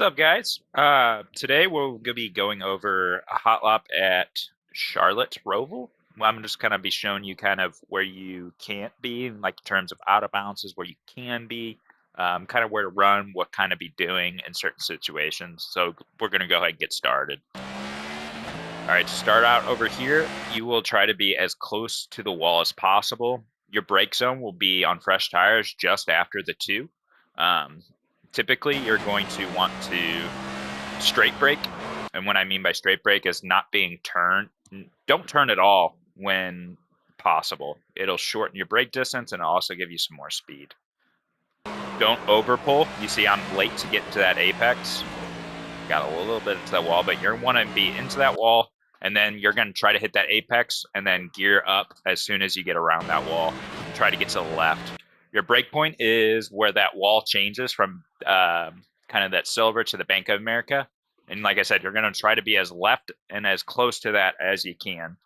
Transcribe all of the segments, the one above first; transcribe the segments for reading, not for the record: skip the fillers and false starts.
up, guys? Today we're going to be going over a hot lap at Charlotte Roval. I'm just kind of be showing you kind of where you can't be, like in terms of out of bounces, where you can be, kind of where to run, what kind of be doing in certain situations. So we're going to go ahead and get started. All right, to start out over here, you will try to be as close to the wall as possible. Your brake zone will be on fresh tires just after the two. Typically, you're going to want to straight brake. And what I mean by straight brake is not being turned. Don't turn at all when possible. It'll shorten your brake distance and also give you some more speed. Don't over pull. You see I'm late to get to that apex. Got a little bit into that wall, but you're want to be into that wall, and then you're going to try to hit that apex and then gear up as soon as you get around that wall. Try to get to the left. Your break point is where that wall changes from kind of that silver to the Bank of America. And like I said, you're going to try to be as left and as close to that as you can.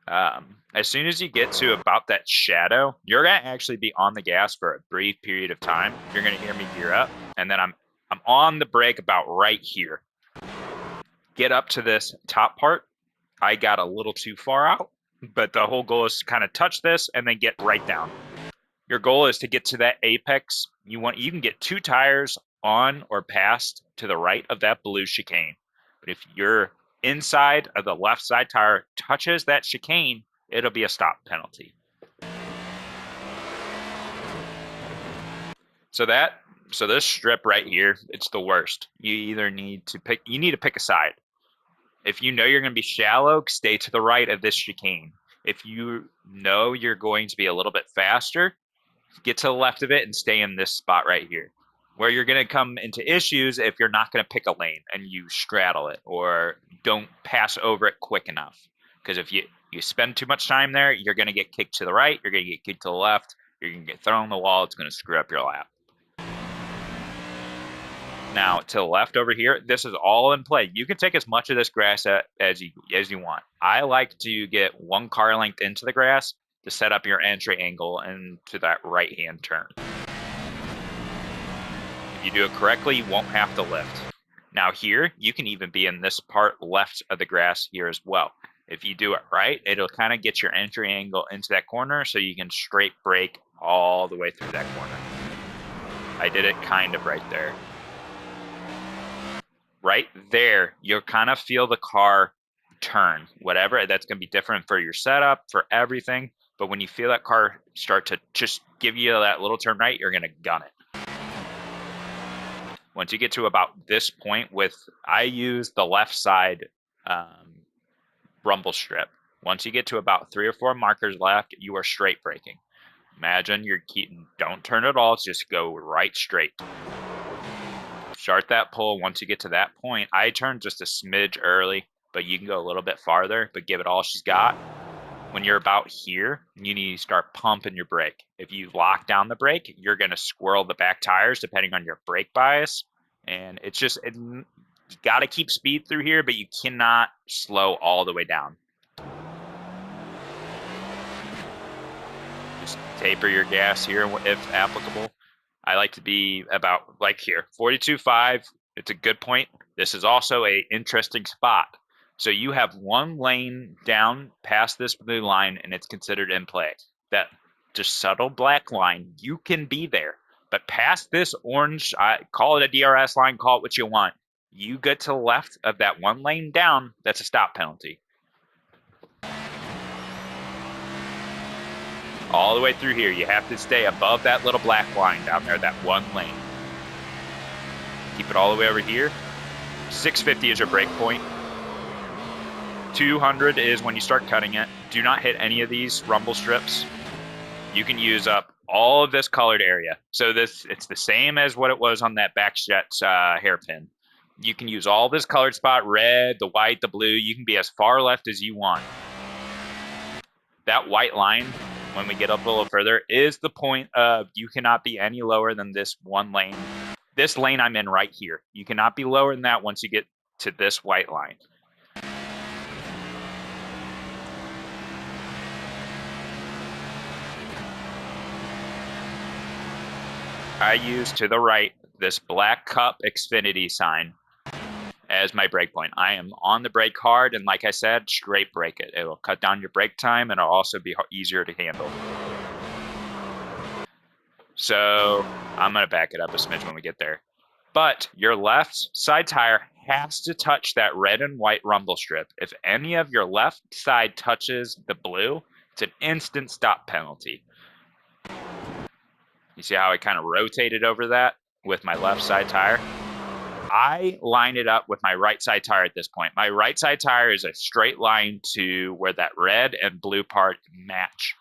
As soon as you get to about that shadow, you're going to actually be on the gas for a brief period of time. You're going to hear me gear up, and then I'm on the brake about right here. Get up to this top part. I got a little too far out, but the whole goal is to kind of touch this and then get right down. Your goal is to get to that apex. You can get two tires on or past to the right of that blue chicane. But if your inside of the left side tire touches that chicane, it'll be a stop penalty. So this strip right here, it's the worst. You need to pick a side. If you know you're going to be shallow, stay to the right of this chicane. If you know you're going to be a little bit faster, get to the left of it and stay in this spot right here. Where you're going to come into issues if you're not going to pick a lane and you straddle it or don't pass over it quick enough. Because if you spend too much time there, you're going to get kicked to the right, you're going to get kicked to the left, you're going to get thrown on the wall, it's going to screw up your lap. Now, to the left over here, this is all in play. You can take as much of this grass as you want. I like to get one car length into the grass to set up your entry angle into that right-hand turn. If you do it correctly, you won't have to lift. Now here, you can even be in this part left of the grass here as well. If you do it right, it'll kind of get your entry angle into that corner so you can straight brake all the way through that corner. I did it kind of right there. Right there, you'll kind of feel the car turn. Whatever, that's going to be different for your setup, for everything. But when you feel that car start to just give you that little turn right, you're going to gun it. Once you get to about this point I use the left side rumble strip. Once you get to about 3 or 4 markers left, you are straight braking. Imagine don't turn at all, just go right straight. Start that pull. Once you get to that point, I turn just a smidge early, but you can go a little bit farther, but give it all she's got. When you're about here, you need to start pumping your brake. If you lock down the brake, you're going to squirrel the back tires depending on your brake bias. And you got to keep speed through here, but you cannot slow all the way down. Just taper your gas here if applicable. I like to be about like here, 42.5. It's a good point. This is also an interesting spot. So you have one lane down past this blue line, and it's considered in play. That just subtle black line, you can be there. But past this orange, call it a DRS line, call it what you want. You get to the left of that one lane down, that's a stop penalty. All the way through here, you have to stay above that little black line down there, that one lane. Keep it all the way over here. 650 is your break point. 200 is when you start cutting it. Do not hit any of these rumble strips. You can use up all of this colored area. So it's the same as what it was on that Backstretch hairpin. You can use all this colored spot, red, the white, the blue. You can be as far left as you want. That white line, when we get up a little further, is the point of you cannot be any lower than this one lane. This lane I'm in right here. You cannot be lower than that once you get to this white line. I use to the right this black cup Xfinity sign as my brake point. I am on the brake hard, and like I said, straight brake it. It'll cut down your brake time, and it'll also be easier to handle. So I'm going to back it up a smidge when we get there. But your left side tire has to touch that red and white rumble strip. If any of your left side touches the blue, it's an instant stop penalty. You see how I kind of rotated over that with my left side tire? I line it up with my right side tire at this point. My right side tire is a straight line to where that red and blue part match.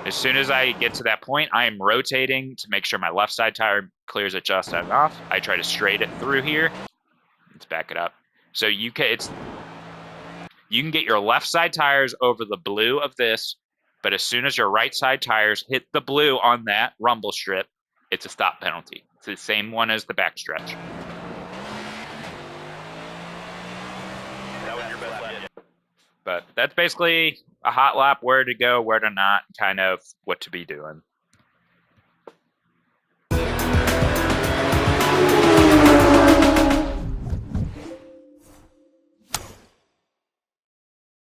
As soon as I get to that point, I am rotating to make sure my left side tire clears it just enough. I try to straight it through here. Let's back it up. So you can get your left side tires over the blue of this, but as soon as your right side tires hit the blue on that rumble strip, it's a stop penalty. It's the same one as the backstretch. That was your best lap yet. But that's basically a hot lap, where to go, where to not, kind of what to be doing.